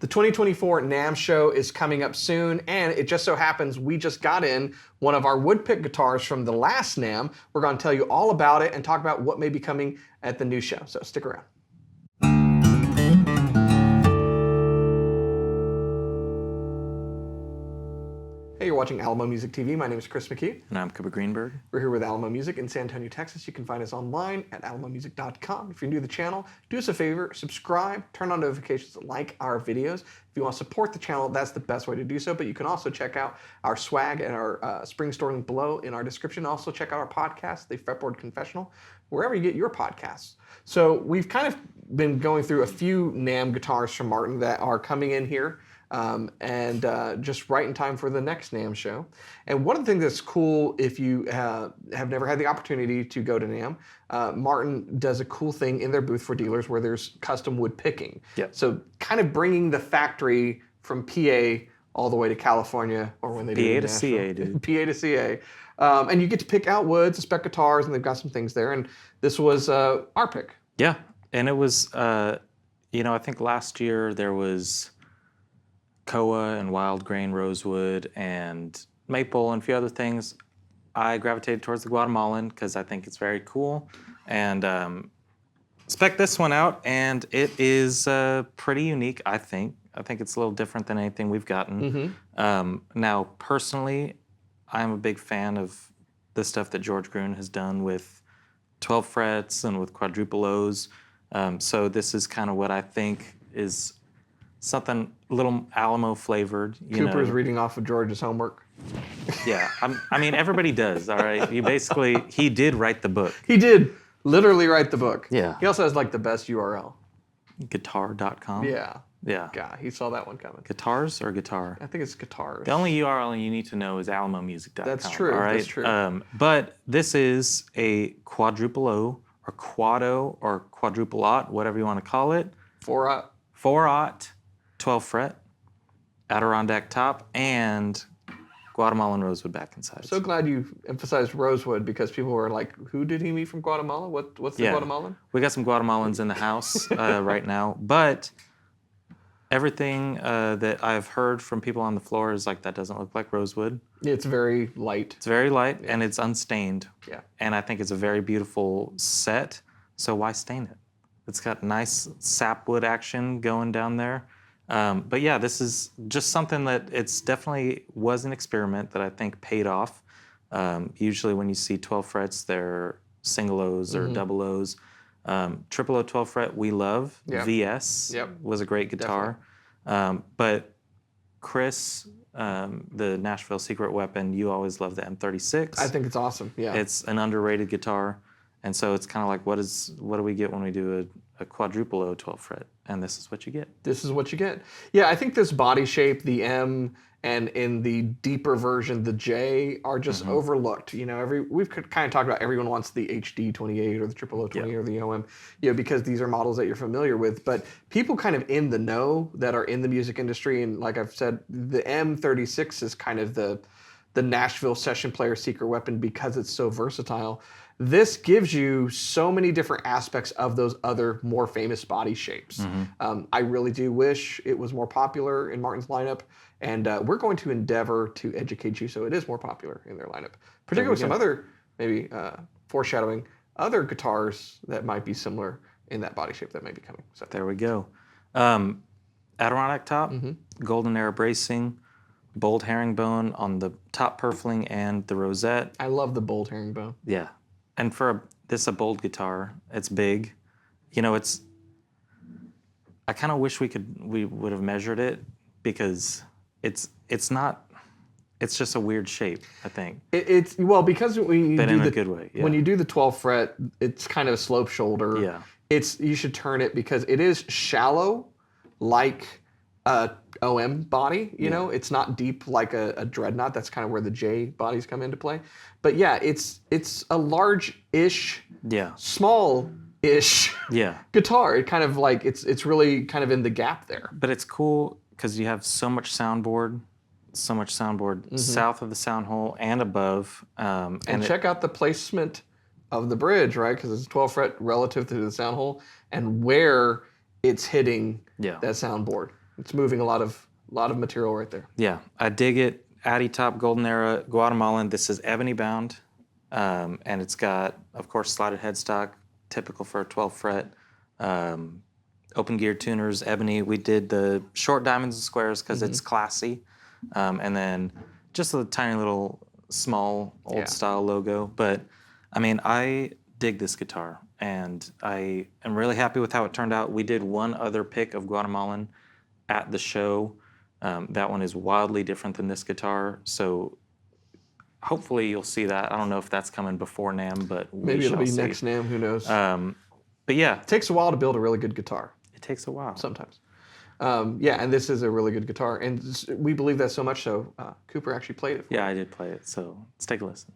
The 2024 NAMM show is coming up soon, and it just so happens we just got in one of our woodpick guitars from the last NAMM. We're going to tell you all about it and talk about what may be coming at the new show, so stick around. Hey, you're watching Alamo Music TV. My name is Chris McKee. And I'm Cooper Greenberg. We're here with Alamo Music in San Antonio, Texas. You can find us online at alamomusic.com. If you're new to the channel, do us a favor, subscribe, turn on notifications, like our videos. If you want to support the channel, that's the best way to do so. But you can also check out our swag and our spring store link below in our description. Also check out our podcast, the Fretboard Confessional, wherever you get your podcasts. So we've kind of been going through a few NAMM guitars from Martin that are coming in here. Just right in time for the next NAMM show. And one of the things that's cool, if you have never had the opportunity to go to NAMM, Martin does a cool thing in their booth for dealers where there's custom wood picking. Yep. So kind of bringing the factory from PA all the way to California, or when they do PA to CA, dude. PA to CA. And you get to pick out woods, spec guitars, and they've got some things there. And this was our pick. Yeah, and it was, I think last year there was Koa and Wild Grain Rosewood and Maple and a few other things. I gravitated towards the Guatemalan because I think it's very cool. And spec this one out, and it is pretty unique, I think. I think it's a little different than anything we've gotten. Mm-hmm. Now, personally, I'm a big fan of the stuff that George Gruen has done with 12 frets and with quadruple O's. So this is kind of what I think is something a little Alamo flavored. Cooper's reading off of George's homework. Yeah, I mean, everybody does, all right? He did write the book. He did literally write the book. Yeah. He also has like the best URL. Guitar.com? Yeah. Yeah. God, he saw that one coming. Guitars or guitar? I think it's guitars. The only URL you need to know is alamomusic.com. That's true. All right? That's true. But this is a quadruple O or quad-O or quadruple-aught, whatever you want to call it. 4-aught. 4-aught, 12 fret, Adirondack top, and Guatemalan Rosewood back and sides. So glad you emphasized Rosewood because people were like, who did he meet from Guatemala? What's the Guatemalan? We got some Guatemalans in the house right now, but everything that I've heard from people on the floor is like, that doesn't look like Rosewood. It's very light. It's very light, and it's unstained. Yeah. And I think it's a very beautiful set, so why stain it? It's got nice sapwood action going down there. But yeah, this is just something that it's definitely was an experiment that I think paid off. Usually when you see 12 frets, they're single O's or double O's. Triple O 12 fret we love. Yep. VS was a great guitar. But Chris, the Nashville Secret Weapon, you always love the M36. I think it's awesome. Yeah. It's an underrated guitar. And so it's kind of like, what do we get when we do a quadruple O 12 fret? And this is what you get. This is what you get. Yeah, I think this body shape, the M, and in the deeper version, the J, are just overlooked. We've kind of talked about everyone wants the HD 28 or the triple O 20 or the OM, because these are models that you're familiar with. But people kind of in the know that are in the music industry, and like I've said, the M36 is kind of the Nashville session player secret weapon because it's so versatile. This gives you so many different aspects of those other more famous body shapes. I really do wish it was more popular in Martin's lineup, and we're going to endeavor to educate you so it is more popular in their lineup, particularly with some other, maybe foreshadowing, other guitars that might be similar in that body shape that may be coming. So there we go. Adirondack top, golden era bracing, bold herringbone on the top purfling and the rosette. I love the bold herringbone. Yeah. And this is a bold guitar. It's big. I kind of wish we would have measured it because it's just a weird shape, I think. It's because when you but do in a good way. Yeah. When you do the 12 fret, it's kind of a slope shoulder. Yeah. You should turn it because it is shallow, like a OM body. It's not deep like a dreadnought. That's kind of where the J bodies come into play. But yeah, it's a large-ish, small-ish guitar. It kind of like it's really kind of in the gap there. But it's cool because you have so much soundboard south of the sound hole and above. And check out the placement of the bridge, right? Because it's 12 fret relative to the sound hole and where it's hitting that soundboard. It's moving a lot of material right there. Yeah, I dig it. Addy top Golden Era Guatemalan. This is ebony bound, and it's got, of course, slotted headstock, typical for a 12 fret. Open gear tuners, ebony. We did the short diamonds and squares because it's classy, and then just a tiny little small old style logo. But I mean, I dig this guitar, and I am really happy with how it turned out. We did one other pick of Guatemalan at the show. That one is wildly different than this guitar, so hopefully you'll see that. I don't know if that's coming before NAMM, but maybe it'll be next NAMM. Who knows? But yeah, it takes a while to build a really good guitar. It takes a while sometimes. Yeah, and this is a really good guitar, and we believe that so much so Cooper actually played it. Yeah, I did play it. So let's take a listen.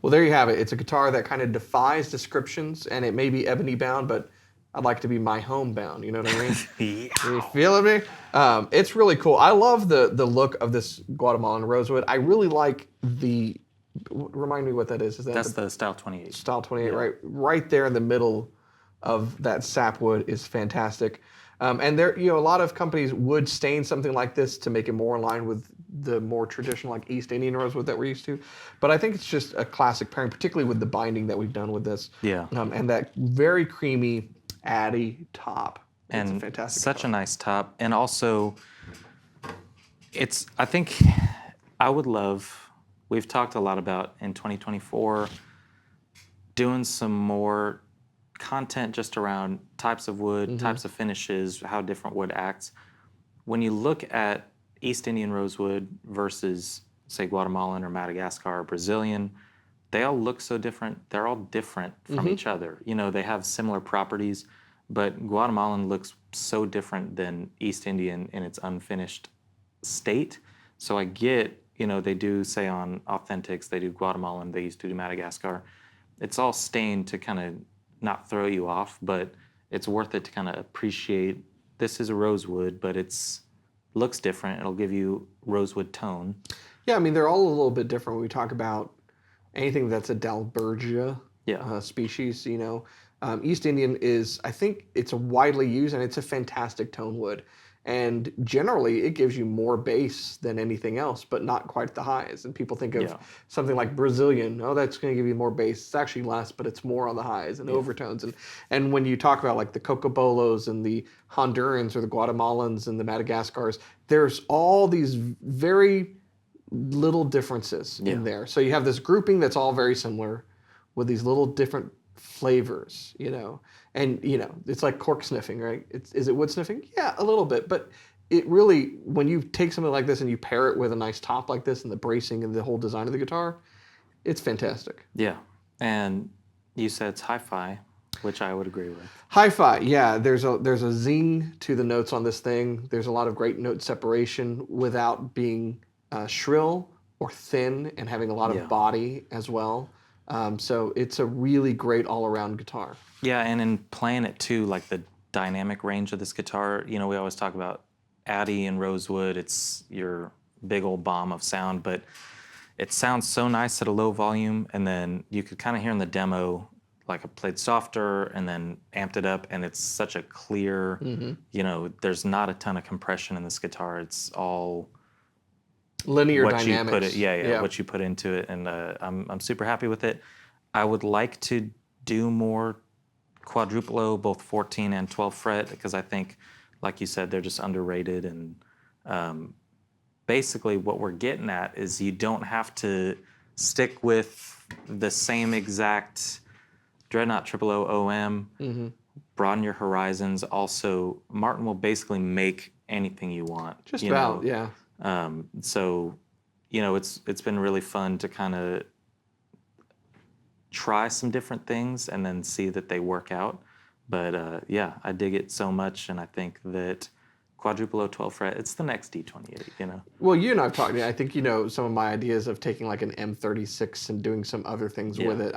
Well, there you have it. It's a guitar that kind of defies descriptions, and it may be ebony bound, but I'd like to be my home bound. You know what I mean? Yeah. You feeling me? It's really cool. I love the look of this Guatemalan Rosewood. I really like the. Remind me what that is. Is that That's the Style 28. Style 28, yeah. Right there in the middle of that sapwood is fantastic. And there, a lot of companies would stain something like this to make it more in line with the more traditional, like East Indian rosewood that we're used to. But I think it's just a classic pairing, particularly with the binding that we've done with this. Yeah. And that very creamy Addy top. It's a fantastic such top. A nice top. And also, I think I would love, we've talked a lot about in 2024, doing some more content just around types of wood, types of finishes, how different wood acts. When you look at East Indian rosewood versus, say, Guatemalan or Madagascar or Brazilian, they all look so different. They're all different from each other. They have similar properties, but Guatemalan looks so different than East Indian in its unfinished state. So I get, they do say on Authentics, they do Guatemalan, they used to do Madagascar. It's all stained to kind of not throw you off, but it's worth it to kind of appreciate this is a rosewood, but it's looks different. It'll give you rosewood tone. Yeah, I mean, they're all a little bit different when we talk about anything that's a Dalbergia species, East Indian is, I think it's widely used, and it's a fantastic tone wood. And generally, it gives you more bass than anything else, but not quite the highs. And people think of something like Brazilian. Oh, that's going to give you more bass. It's actually less, but it's more on the highs and overtones. And when you talk about like the Cocobolos and the Hondurans or the Guatemalans and the Madagascars, there's all these very little differences in there. So you have this grouping that's all very similar with these little different flavors, and it's like cork sniffing, right? Is it wood sniffing? Yeah, a little bit, but it really, when you take something like this and you pair it with a nice top like this and the bracing and the whole design of the guitar, it's fantastic. Yeah, and you said it's hi-fi, which I would agree with. Hi-fi, yeah. There's a zing to the notes on this thing. There's a lot of great note separation without being shrill or thin and having a lot of body as well. So it's a really great all-around guitar. Yeah, and in playing it too, like the dynamic range of this guitar, we always talk about Addy and Rosewood. It's your big old bomb of sound, but it sounds so nice at a low volume, and then you could kind of hear in the demo, like I played softer and then amped it up, and it's such a clear, there's not a ton of compression in this guitar. It's all linear what dynamics. You put what you put into it, and I'm super happy with it. I would like to do more quadruplo, both 14 and 12 fret, because I think, like you said, they're just underrated. And basically what we're getting at is you don't have to stick with the same exact Dreadnought 000 OM, broaden your horizons. Also, Martin will basically make anything you want. Just about, yeah. So, it's been really fun to kind of try some different things and then see that they work out. But I dig it so much, and I think that quadruplo 12 fret, it's the next D28, Well, you and I have talked, I think some of my ideas of taking like an M36 and doing some other things with it.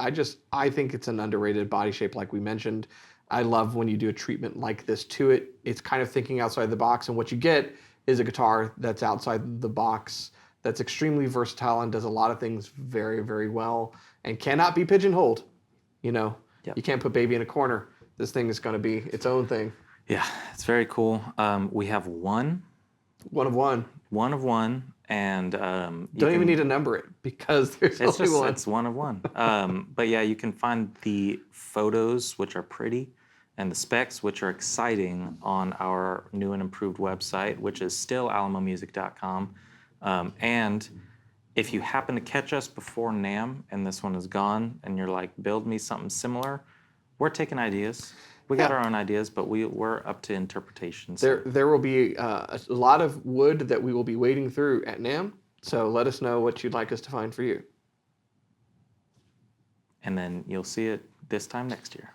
I think it's an underrated body shape, like we mentioned. I love when you do a treatment like this to it. It's kind of thinking outside the box, and what you get is a guitar that's outside the box, that's extremely versatile and does a lot of things very, very well, and cannot be pigeonholed. You can't put baby in a corner. This thing is going to be its own thing. Yeah, it's very cool. We have one of one, and don't even need to number it because there's only one. It's one of one. But yeah, you can find the photos, which are pretty, and the specs, which are exciting, on our new and improved website, which is still alamomusic.com. And if you happen to catch us before NAMM and this one is gone, and you're like, build me something similar, we're taking ideas. We got our own ideas, but we're up to interpretations. There will be a lot of wood that we will be wading through at NAMM, so let us know what you'd like us to find for you. And then you'll see it this time next year.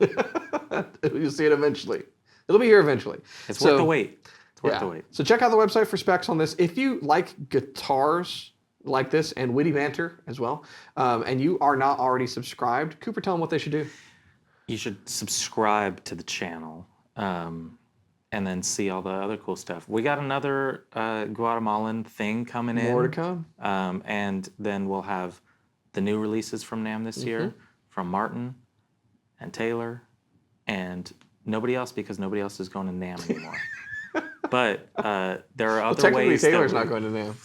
You'll see it eventually. It'll be here eventually. It's worth the wait. It's worth the wait. So check out the website for specs on this. If you like guitars like this and witty banter as well, and you are not already subscribed, Cooper, tell them what they should do. You should subscribe to the channel, and then see all the other cool stuff. We got another Guatemalan thing coming in. More to come. And then we'll have the new releases from NAMM this year, from Martin and Taylor, and nobody else, because nobody else is going to NAMM anymore. But there are other ways. Taylor's not going to NAMM.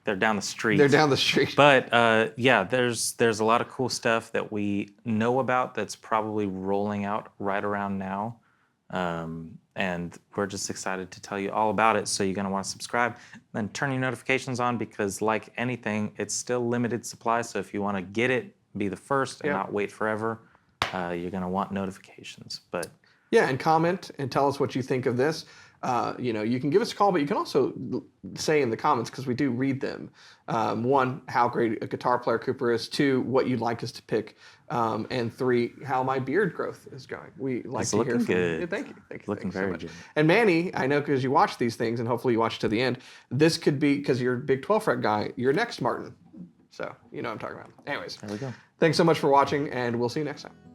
They're down the street. They're down the street. But there's a lot of cool stuff that we know about that's probably rolling out right around now. And we're just excited to tell you all about it. So you're going to want to subscribe. Then turn your notifications on, because like anything, it's still limited supply. So if you want to get it, be the first and not wait forever, you're going to want notifications. But yeah, and comment and tell us what you think of this. You can give us a call, but you can also say in the comments, because we do read them. One, how great a guitar player Cooper is. Two, what you'd like us to pick. And three, how my beard growth is going. We like It's to hear looking from you. good. Yeah, thank you. Looking very so much. good. And Manny, I know because you watch these things, and hopefully you watch to the end, this could be, because you're a big 12 fret guy, your next Martin. So you know what I'm talking about. Anyways, There we go. thanks so much for watching, and we'll see you next time.